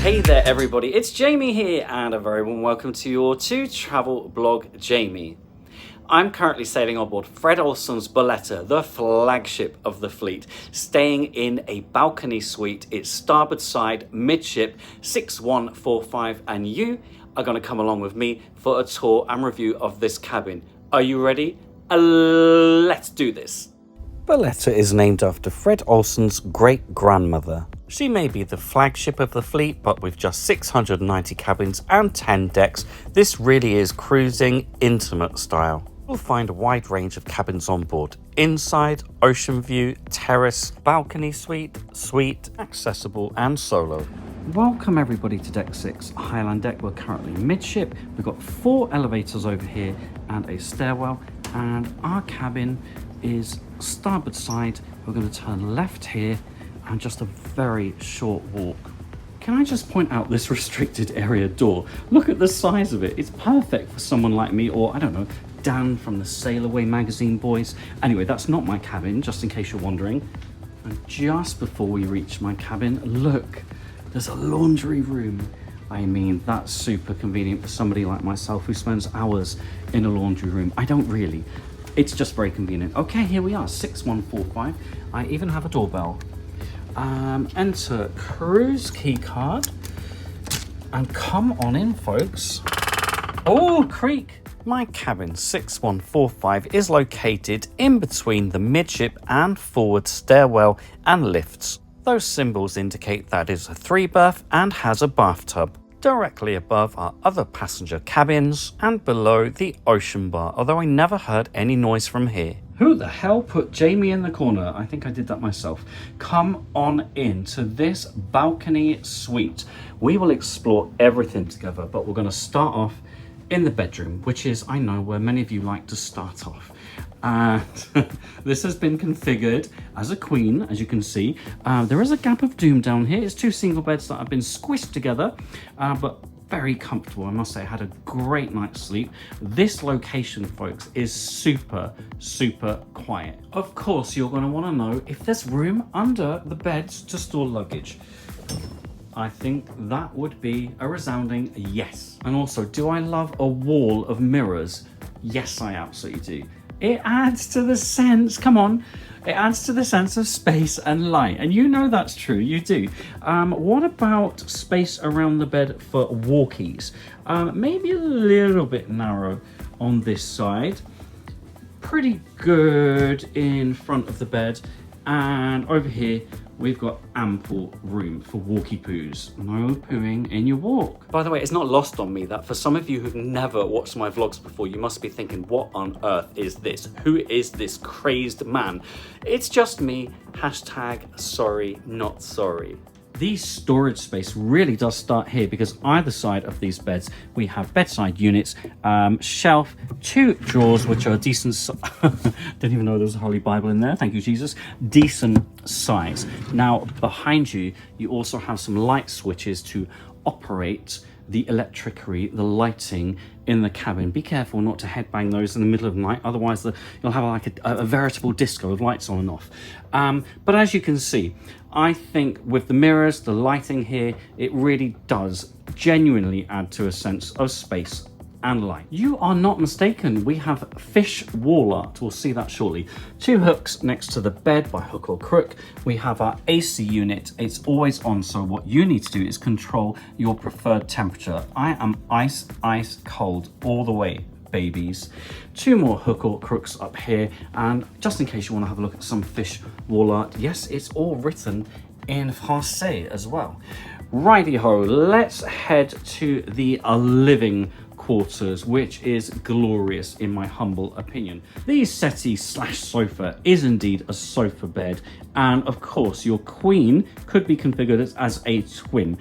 Hey there everybody, it's Jamie here and a very warm welcome to your travel blog Jamie. I'm currently sailing on board Fred Olsen's Boletta, the flagship of the fleet, staying in a balcony suite. It's starboard side, midship, 6145, and you are going to come along with me for a tour and review of this cabin. Are you ready? Let's do this. Boletta is named after Fred Olsen's great-grandmother. She may be the flagship of the fleet, but with just 690 cabins and 10 decks, this really is cruising intimate style. You'll find a wide range of cabins on board: inside, ocean view, terrace, balcony suite, accessible and solo. Welcome everybody to Deck 6, Highland Deck. We're currently midship. We've got 4 elevators over here and a stairwell, and our cabin is starboard side. We're going to turn left here and just a very short walk. Can I just point out this restricted area door? Look at the size of it. It's perfect for someone like me, or I don't know, Dan from the Sail Away magazine boys. Anyway, that's not my cabin, just in case you're wondering. And just before we reach my cabin, look, there's a laundry room. I mean, that's super convenient for somebody like myself who spends hours in a laundry room. I don't really. It's just very convenient. Okay, here we are, 6145. I even have a doorbell. Enter cruise key card and come on in, folks. Oh, creak. My cabin 6145 is located in between the midship and forward stairwell and lifts. Those symbols indicate that it's a 3-berth and has a bathtub. Directly above are other passenger cabins and below the ocean bar, although I never heard any noise from here. Who the hell put Jamie in the corner? I think I did that myself. Come on in to this balcony suite. We will explore everything together, but we're going to start off in the bedroom, which is, I know, where many of you like to start off. And this has been configured as a queen, as you can see. There is a gap of doom down here. It's 2 single beds that have been squished together, but very comfortable. I must say, I had a great night's sleep. This location, folks, is super, super quiet. Of course, you're going to want to know if there's room under the beds to store luggage. I think that would be a resounding yes. And also, do I love a wall of mirrors? Yes, I absolutely do. It adds to the sense, come on, it adds to the sense of space and light. And you know that's true, you do. What about space around the bed for walkies? Maybe a little bit narrow on this side. Pretty good in front of the bed. And over here, we've got ample room for walkie poos. No pooing in your walk. By the way, it's not lost on me that for some of you who've never watched my vlogs before, you must be thinking, what on earth is this? Who is this crazed man? It's just me, hashtag sorry, not sorry. The storage space really does start here, because either side of these beds we have bedside units, shelf, 2 drawers which are decent didn't even know there was a Holy Bible in there, thank you Jesus, decent size. Now behind you, you also have some light switches to operate the electricity, the lighting in the cabin. Be careful not to headbang those in the middle of the night, otherwise you'll have like a veritable disco of lights on and off. But as you can see, I think with the mirrors, the lighting here, it really does genuinely add to a sense of space and light. You are not mistaken, we have fish wall art, we'll see that shortly. 2 hooks next to the bed by hook or crook. We have our AC unit, it's always on, so what you need to do is control your preferred temperature. I am ice cold all the way, babies. 2 more hook or crooks up here, and just in case you want to have a look at some fish wall art, yes, it's all written in Francais as well. Righty-ho, let's head to the living quarters, which is glorious in my humble opinion. The settee slash sofa is indeed a sofa bed, and of course your queen could be configured as a twin,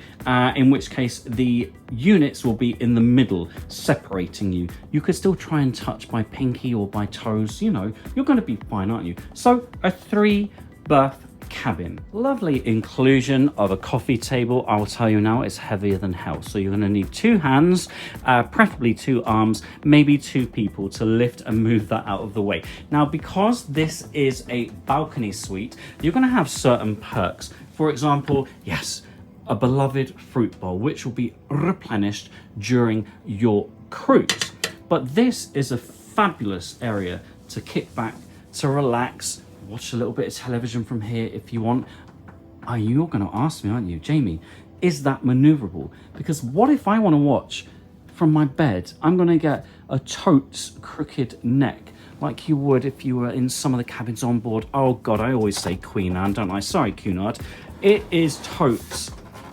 in which case the units will be in the middle, separating you. You could still try and touch by pinky or by toes, you know, you're going to be fine, aren't you? So a 3-berth cabin. Lovely inclusion of a coffee table. I will tell you now, it's heavier than hell. So you're going to need 2 hands, preferably 2 arms, maybe 2 people to lift and move that out of the way. Now, because this is a balcony suite, you're going to have certain perks. For example, yes, a beloved fruit bowl, which will be replenished during your cruise. But this is a fabulous area to kick back, to relax, watch a little bit of television from here if you want. You're going to ask me, aren't you, Jamie, is that maneuverable? Because what if I want to watch from my bed? I'm going to get a totes crooked neck, like you would if you were in some of the cabins on board. Oh God, I always say Queen Anne, don't I? Sorry, Cunard. It is totes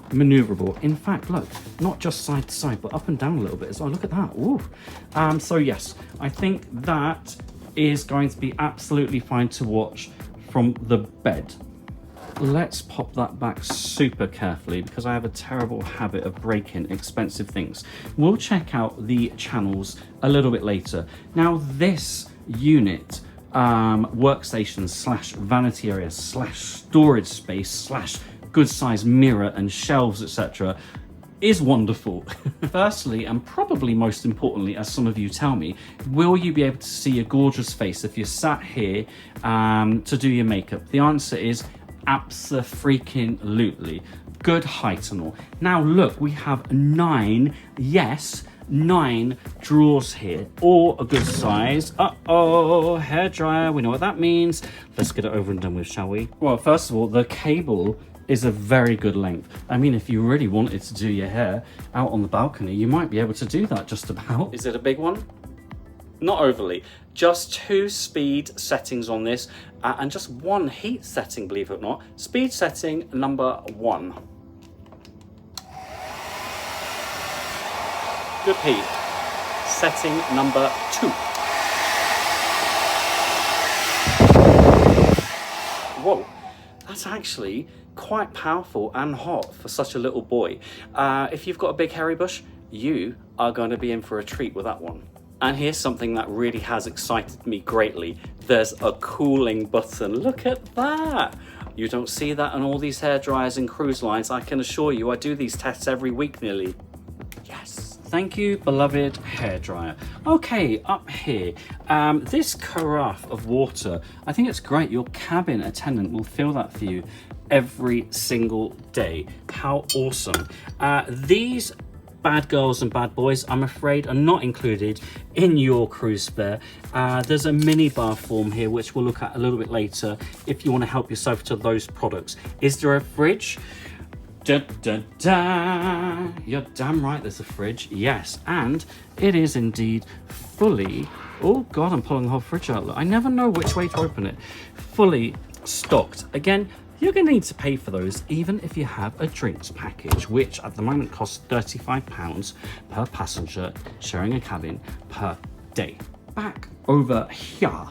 maneuverable. In fact, look, not just side to side, but up and down a little bit as well. Look at that. Ooh. So yes, I think that is going to be absolutely fine to watch from the bed. Let's pop that back super carefully because I have a terrible habit of breaking expensive things. We'll check out the channels a little bit later. Now this unit, workstation slash vanity area slash storage space slash good size mirror and shelves, etc., is wonderful. Firstly, and probably most importantly, as some of you tell me, will you be able to see a gorgeous face if you're sat here to do your makeup? The answer is abso-freaking-lutely. Good height and all. Now look, we have 9 drawers here, all a good size. Hairdryer, we know what that means. Let's get it over and done with, shall we? Well, first of all, the cable is a very good length. I mean, if you really wanted to do your hair out on the balcony, you might be able to do that just about. Is it a big one? Not overly. Just 2 speed settings on this and just 1 heat setting, believe it or not. Speed setting number 1. Good heat. Setting number 2. Whoa, that's actually quite powerful and hot for such a little boy. If you've got a big hairy bush, you are going to be in for a treat with that one. And here's something that really has excited me greatly. There's a cooling button. Look at that. You don't see that on all these hairdryers and cruise lines. I can assure you, I do these tests every week nearly. Yes. Thank you, beloved hairdryer. Okay, up here, this carafe of water, I think it's great. Your cabin attendant will fill that for you every single day. How awesome. These bad girls and bad boys, I'm afraid, are not included in your cruise fare. There's a mini bar form here, which we'll look at a little bit later if you want to help yourself to those products. Is there a fridge? Da, da, da. You're damn right there's a fridge. Yes, and it is indeed fully, oh God, I'm pulling the whole fridge out. I never know which way to open it. Fully stocked. Again, you're going to need to pay for those even if you have a drinks package, which at the moment costs £35 per passenger sharing a cabin per day. Back over here,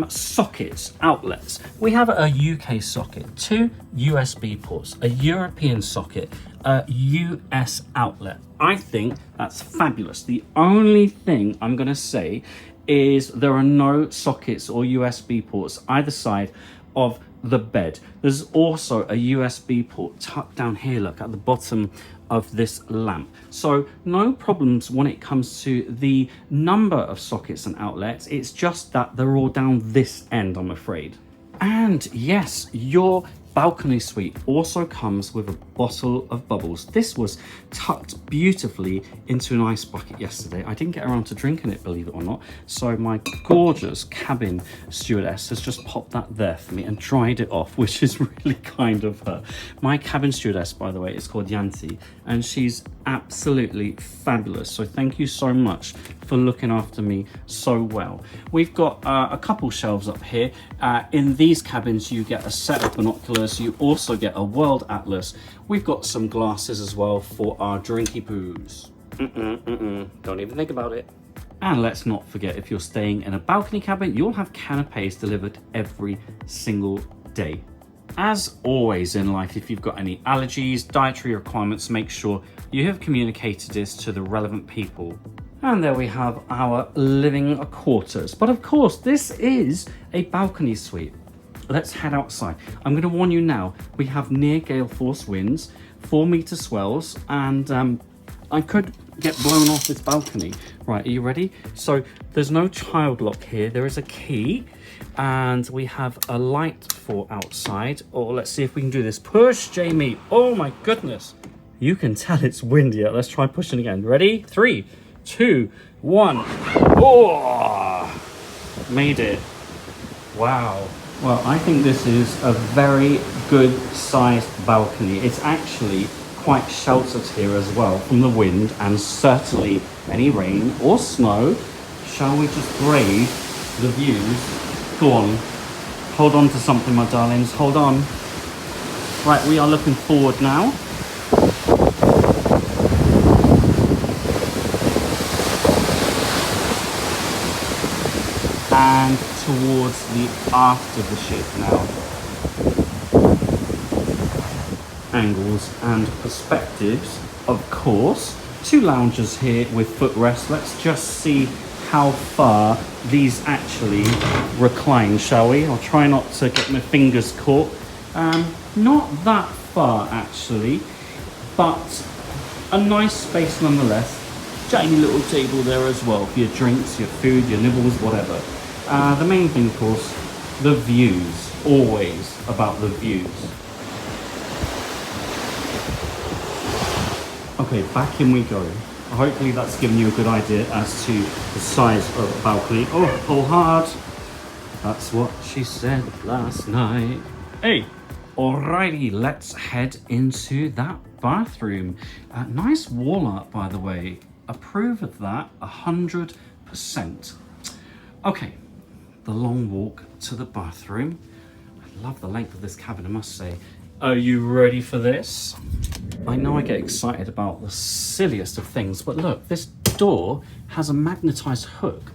sockets, outlets. We have a UK socket, 2 USB ports, a European socket, a US outlet. I think that's fabulous. The only thing I'm going to say is there are no sockets or USB ports either side of the bed. There's also a USB port tucked down here, look, at the bottom of this lamp. So no problems when it comes to the number of sockets and outlets. It's just that they're all down this end, I'm afraid. And yes, your balcony suite also comes with a bottle of bubbles. This was tucked beautifully into an ice bucket yesterday. I didn't get around to drinking it, believe it or not. So my gorgeous cabin stewardess has just popped that there for me and dried it off, which is really kind of her. My cabin stewardess, by the way, is called Yanti, and she's absolutely fabulous. So thank you so much for looking after me so well. We've got a couple shelves up here. In these cabins, you get a set of binoculars. You also get a world atlas. We've got some glasses as well for our drinky poos. Don't even think about it. And let's not forget, if you're staying in a balcony cabin, you'll have canapes delivered every single day. As always in life, if you've got any allergies, dietary requirements, make sure you have communicated this to the relevant people. And there we have our living quarters. But of course, this is a balcony suite. Let's head outside. I'm going to warn you now, we have near gale force winds, 4-meter swells, and I could get blown off this balcony. Right, are you ready? So there's no child lock here. There is a key, and we have a light for outside. Oh, let's see if we can do this. Push, Jamie. Oh my goodness. You can tell it's windy. Let's try pushing again. Ready? 3, 2, 1. Oh, made it. Wow. Well, I think this is a very good sized balcony. It's actually quite sheltered here as well from the wind and certainly any rain or snow. Shall we just brave the views? Go on. Hold on to something, my darlings. Hold on. Right, we are looking forward now. And towards the aft of the ship now. Angles and perspectives, of course. 2 loungers here with footrest. Let's just see how far these actually recline, shall we? I'll try not to get my fingers caught. Not that far actually, but a nice space nonetheless. Tiny little table there as well for your drinks, your food, your nibbles, whatever. The main thing, of course, the views. Always about the views. Okay, back in we go. Hopefully that's given you a good idea as to the size of the balcony. Oh, pull hard. That's what she said last night. Hey, alrighty, let's head into that bathroom. Nice wall art, by the way. Approve of that, 100%. Okay, the long walk to the bathroom. I love the length of this cabin, I must say. Are you ready for this? I know I get excited about the silliest of things, but look, this door has a magnetized hook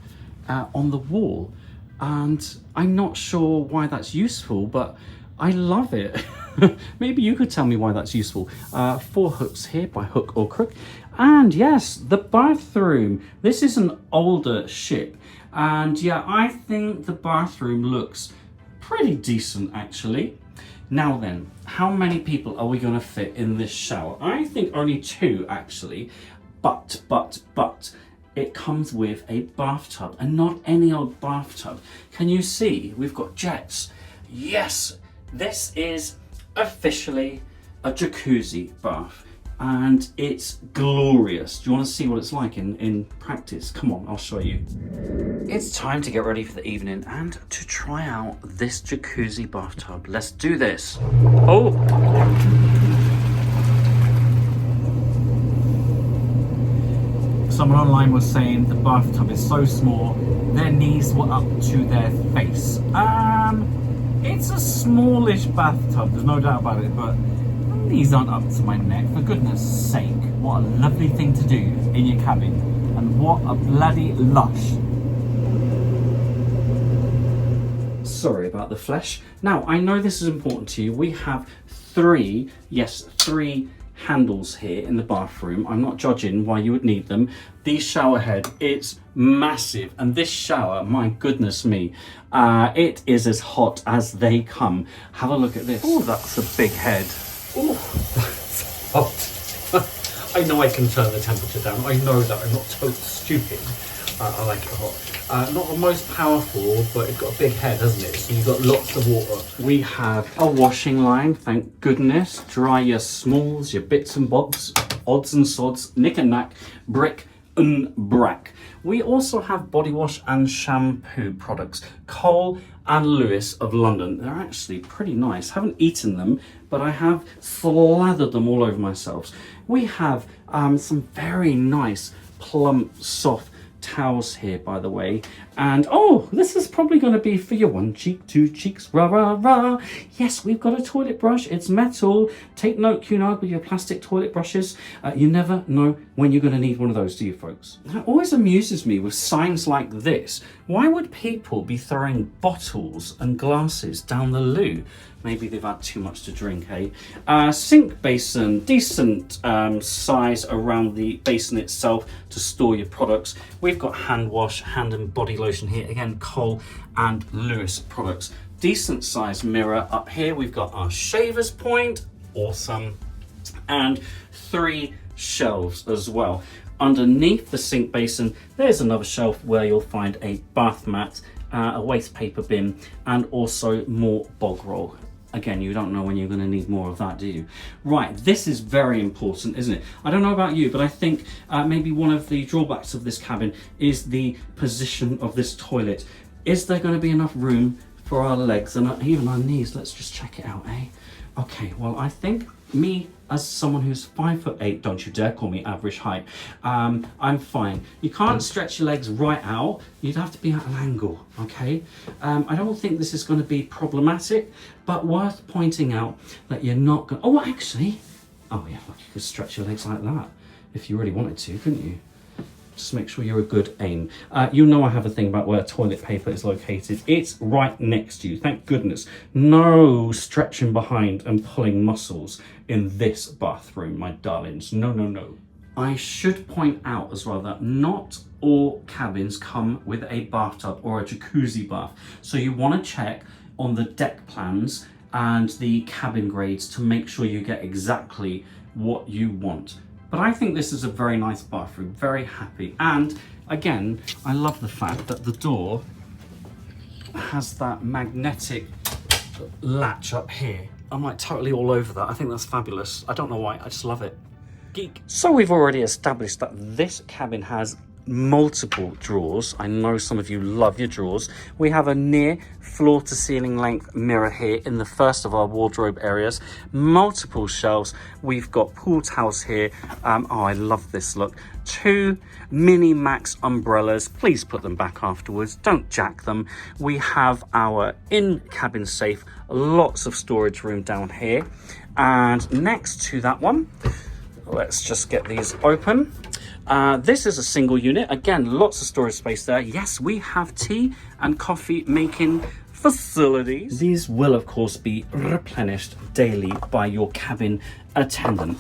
on the wall, and I'm not sure why that's useful, but I love it. Maybe you could tell me why that's useful. 4 hooks here by hook or crook. And yes, the bathroom. This is an older ship. And yeah, I think the bathroom looks pretty decent actually. Now then, how many people are we going to fit in this shower? I think only 2 actually. But, it comes with a bathtub, and not any old bathtub. Can you see? We've got jets. Yes, this is officially a jacuzzi bath, and it's glorious. Do you want to see what it's like in practice? Come on, I'll show you. It's time to get ready for the evening and to try out this jacuzzi bathtub. Let's do this. Oh! Someone online was saying the bathtub is so small, their knees were up to their face. It's a smallish bathtub, there's no doubt about it, but these aren't up to my neck. For goodness sake, what a lovely thing to do in your cabin, and what a bloody lush. Sorry about the flesh. Now, I know this is important to you. We have 3 handles here in the bathroom. I'm not judging why you would need them. The shower head, it's massive, and this shower, my goodness me, it is as hot as they come. Have a look at this. Oh, that's a big head. Oh, that's hot. I know I can turn the temperature down. I know that. I'm not totally stupid. I like it hot. Not the most powerful, but it's got a big head, hasn't it? So you've got lots of water. We have a washing line, thank goodness. Dry your smalls, your bits and bobs, odds and sods, knick and knack, brick and brack. We also have body wash and shampoo products. Cole and Lewis of London. They're actually pretty nice. Haven't eaten them, but I have slathered them all over myself. We have some very nice, plump, soft towels here, by the way, and oh, this is probably going to be for your 1 cheek, 2 cheeks, rah rah rah. Yes, we've got a toilet brush. It's metal. Take note, Cunard, with your plastic toilet brushes. You never know when you're going to need one of those, do you, folks? That always amuses me with signs like this. Why would people be throwing bottles and glasses down the loo? Maybe they've had too much to drink, hey? Sink basin, decent size around the basin itself to store your products. We've got hand wash, hand and body lotion here. Again, Cole and Lewis products. Decent size mirror up here. We've got our shaver's point, awesome. And 3 shelves as well. Underneath the sink basin, there's another shelf where you'll find a bath mat, a waste paper bin, and also more bog roll. Again, you don't know when you're going to need more of that, do you? Right, this is very important, isn't it? I don't know about you, but I think maybe one of the drawbacks of this cabin is the position of this toilet. Is there going to be enough room for our legs and even our knees? Let's just check it out, eh? Okay, well, I think me, as someone who's 5'8", don't you dare call me average height, I'm fine. You can't stretch your legs right out. You'd have to be at an angle, okay? I don't think this is going to be problematic, but worth pointing out that you're not going to... Oh, actually, oh yeah, look, you could stretch your legs like that if you really wanted to, couldn't you? Just make sure you're a good aim. You know I have a thing about where toilet paper is located. It's right next to you, thank goodness. No stretching behind and pulling muscles in this bathroom, my darlings. No, no, no. I should point out as well that not all cabins come with a bathtub or a jacuzzi bath. So you want to check on the deck plans and the cabin grades to make sure you get exactly what you want. But I think this is a very nice bathroom, very happy. And again, I love the fact that the door has that magnetic latch up here. I'm like totally all over that. I think that's fabulous. I don't know why, I just love it. Geek. So we've already established that this cabin has multiple drawers. I know some of you love your drawers. We have a near floor to ceiling length mirror here in the first of our wardrobe areas. Multiple shelves. We've got pool towels here. Oh, I love this look. 2 mini max umbrellas. Please put them back afterwards. Don't jack them. We have our in-cabin safe. Lots of storage room down here. And next to that one, let's just get these open. This is a single unit. Again, lots of storage space there. Yes, we have tea and coffee making facilities. These will, of course, be replenished daily by your cabin attendant.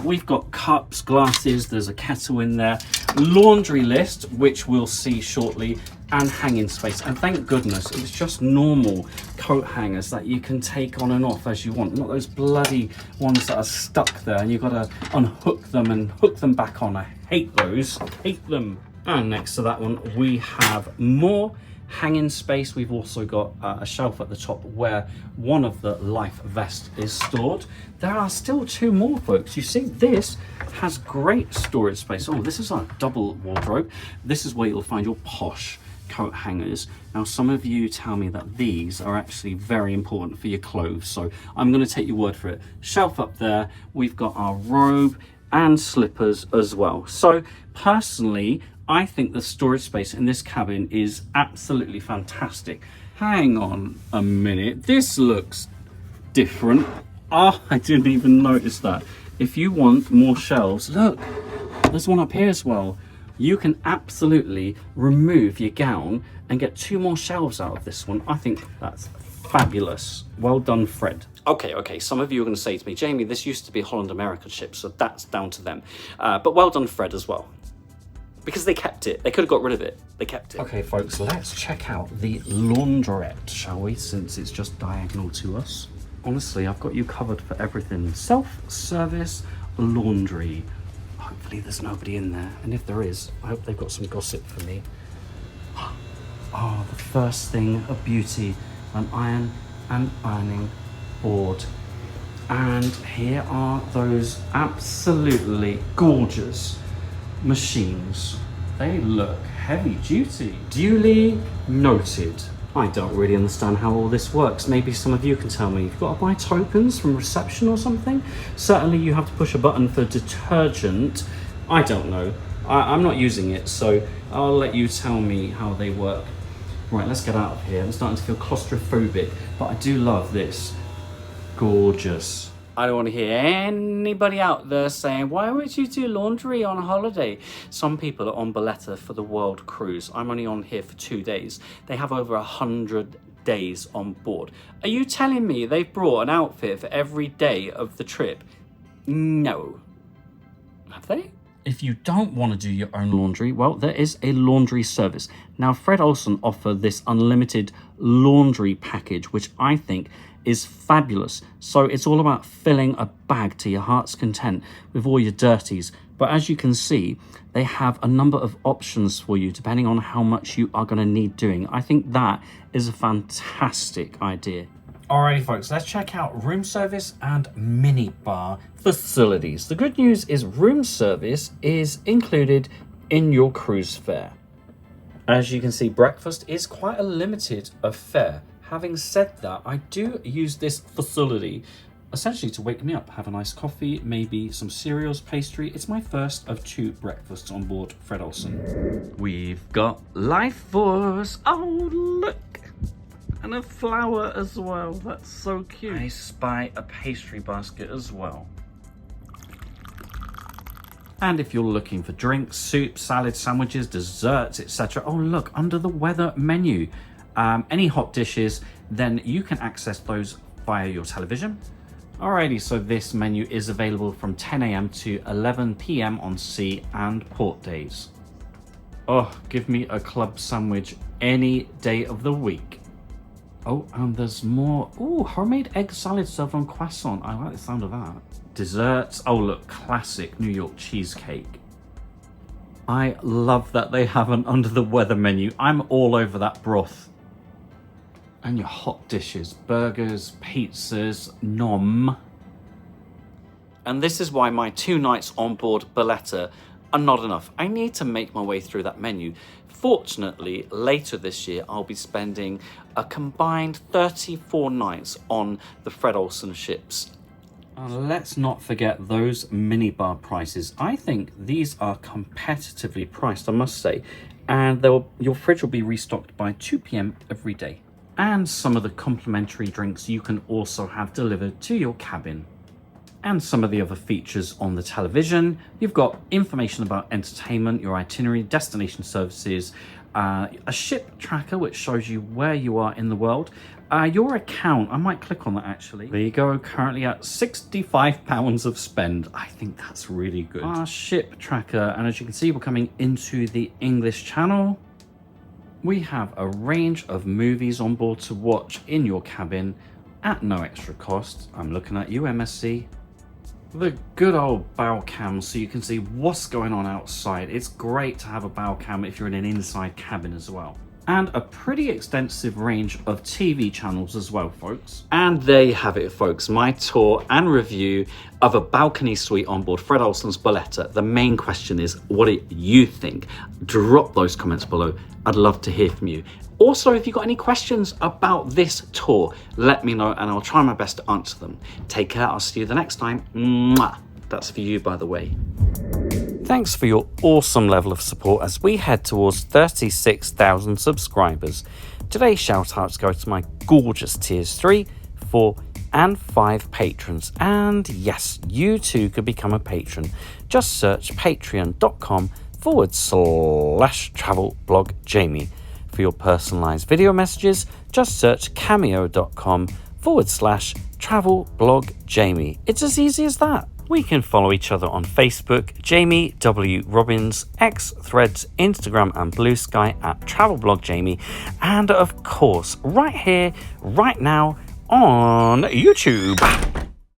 We've got cups, glasses, there's a kettle in there, laundry list, which we'll see shortly, and hanging space. And thank goodness it's just normal coat hangers that you can take on and off as you want, not those bloody ones that are stuck there and you've got to unhook them and hook them back on. I hate those, hate them. And next to that one we have more hanging space. We've also got a shelf at the top where one of the life vests is stored. There are still 2 more, folks. You see, this has great storage space. Oh, this is a double wardrobe. This is where you'll find your posh coat hangers. Now, some of you tell me that these are actually very important for your clothes, so I'm going to take your word for it. Shelf up there, we've got our robe and slippers as well. So personally, I think the storage space in this cabin is absolutely fantastic. Hang on a minute, this looks different. Oh, I didn't even notice that. If you want more shelves, look, there's one up here as well. You can absolutely remove your gown and get 2 more shelves out of this one. I think that's fabulous. Well done, Fred. Okay, some of you are going to say to me, Jamie, this used to be a Holland America ship, so that's down to them. But well done, Fred, as well. Because they kept it. They could have got rid of it. They kept it. Okay, folks, let's check out the laundrette, shall we? Since it's just diagonal to us. Honestly, I've got you covered for everything. Self-service laundry. Hopefully there's nobody in there. And if there is, I hope they've got some gossip for me. Oh, the first thing of beauty, an iron and ironing board. And here are those absolutely gorgeous machines. They look heavy duty. Duly noted. I don't really understand how all this works. Maybe some of you can tell me. You've got to buy tokens from reception or something? Certainly you have to push a button for detergent. I don't know. I'm not using it, so I'll let you tell me how they work. Right, let's get out of here. I'm starting to feel claustrophobic, but I do love this. Gorgeous. I don't want to hear anybody out there saying, why would you do laundry on a holiday? Some people are on Barletta for the world cruise. I'm only on here for 2 days. They have over 100 days on board. Are you telling me they've brought an outfit for every day of the trip? No. Have they? If you don't want to do your own laundry, well, there is a laundry service. Now, Fred Olsen offer this unlimited laundry package, which I think is fabulous. So it's all about filling a bag to your heart's content with all your dirties. But as you can see, they have a number of options for you depending on how much you are going to need doing. I think that is a fantastic idea. Alrighty folks, let's check out room service and mini bar facilities. The good news is room service is included in your cruise fare. As you can see, breakfast is quite a limited affair. Having said that, I do use this facility essentially to wake me up, have a nice coffee, maybe some cereals, pastry. It's my first of 2 breakfasts on board Fred Olsen. We've got Life Force. Oh, look. And a flower as well. That's so cute. I spy a pastry basket as well. And if you're looking for drinks, soup, salad, sandwiches, desserts, etc. Oh, look, under the weather menu. Any hot dishes, then you can access those via your television. Alrighty, so this menu is available from 10 AM to 11 PM on sea and port days. Oh, give me a club sandwich any day of the week. Oh, and there's more. Oh, homemade egg salad served on croissant. I like the sound of that. Desserts. Oh, look, classic New York cheesecake. I love that they have an under the weather menu. I'm all over that broth. And your hot dishes, burgers, pizzas, nom. And this is why my 2 nights on board Barletta are not enough. I need to make my way through that menu. Fortunately, later this year, I'll be spending a combined 34 nights on the Fred Olsen ships. And let's not forget those minibar prices. I think these are competitively priced, I must say. And your fridge will be restocked by 2 PM every day. And some of the complimentary drinks you can also have delivered to your cabin. And some of the other features on the television. You've got information about entertainment, your itinerary, destination services, a ship tracker which shows you where you are in the world, your account. I might click on that actually. There you go, currently at £65 of spend. I think that's really good. Our ship tracker, and as you can see, we're coming into the English Channel. We have a range of movies on board to watch in your cabin at no extra cost. I'm looking at you, MSC. The good old bow cam so you can see what's going on outside. It's great to have a bow cam if you're in an inside cabin as well. And a pretty extensive range of TV channels as well, folks. And there you have it, folks. My tour and review of a balcony suite on board Fred Olsen's Barletta. The main question is, what do you think? Drop those comments below. I'd love to hear from you. Also, if you've got any questions about this tour, let me know and I'll try my best to answer them. Take care. I'll see you the next time. Mwah. That's for you, by the way. Thanks for your awesome level of support as we head towards 36,000 subscribers. Today's shout-outs go to my gorgeous tiers 3, 4 and 5 patrons. And yes, you too could become a patron. Just search patreon.com/travelblogjamie. For your personalised video messages, just search cameo.com/travelblogjamie. It's as easy as that. We can follow each other on Facebook, Jamie W. Robbins, X, Threads, Instagram and Blue Sky at travelblogjamie, and of course right here, right now on YouTube.